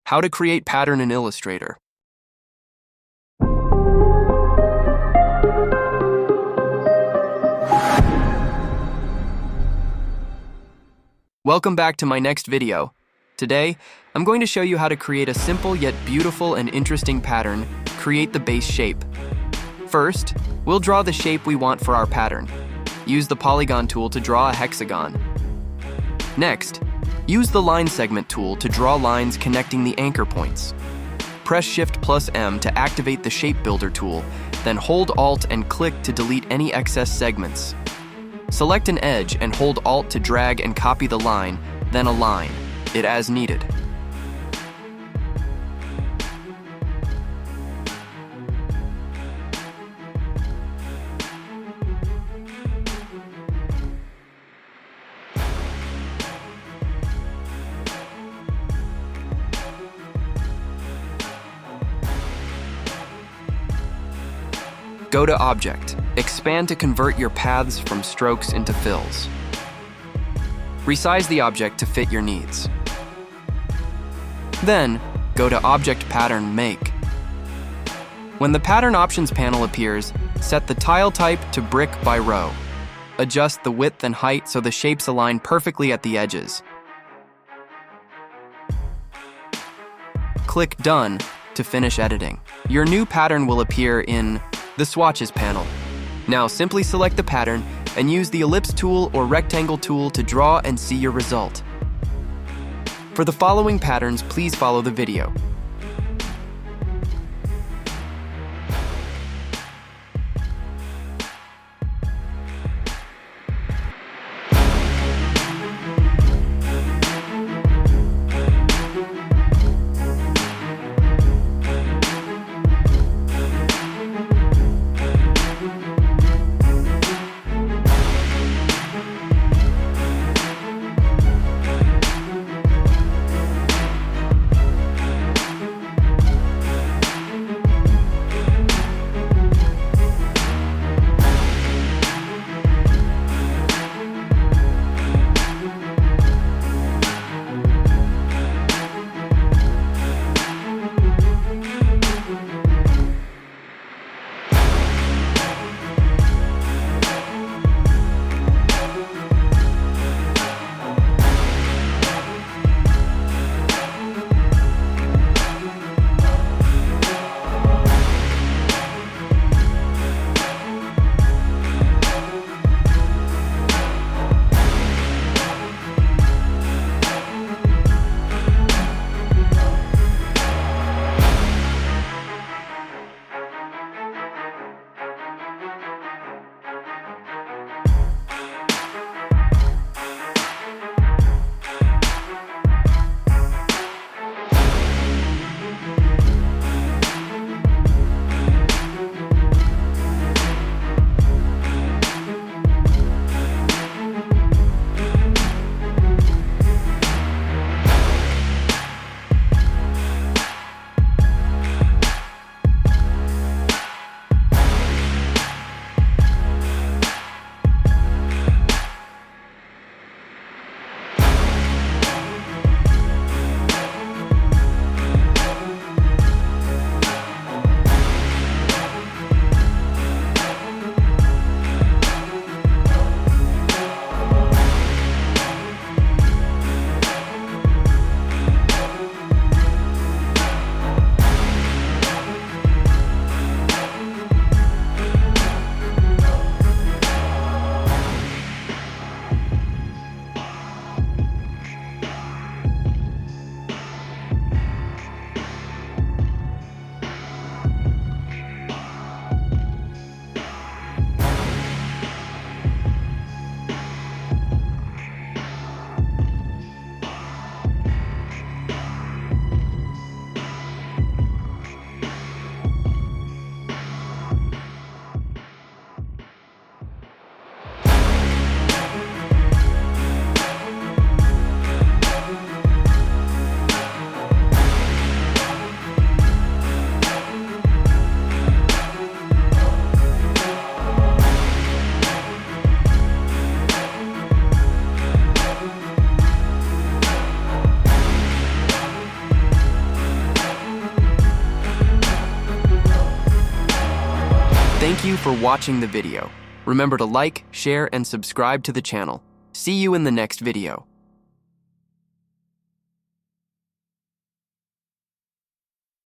How to create pattern in Illustrator. Welcome back to my next video. Today, I'm going to show you how to create a simple yet beautiful and interesting pattern, create the base shape. First, we'll draw the shape we want for our pattern. Use the polygon tool to draw a hexagon. Next, use the line segment tool to draw lines connecting the anchor points. Press Shift+M to activate the shape builder tool, then hold Alt and click to delete any excess segments. Select an edge and hold Alt to drag and copy the line, then align it as needed. Go to Object. Expand to convert your paths from strokes into fills. Resize the object to fit your needs. Then, go to Object Pattern Make. When the Pattern Options panel appears, set the tile type to Brick by Row. Adjust the width and height so the shapes align perfectly at the edges. Click Done to finish editing. Your new pattern will appear in the Swatches panel. Now simply select the pattern and use the ellipse tool or rectangle tool to draw and see your result. For the following patterns, please follow the video. Thank you for watching the video. Remember to like, share, and subscribe to the channel. See you in the next video.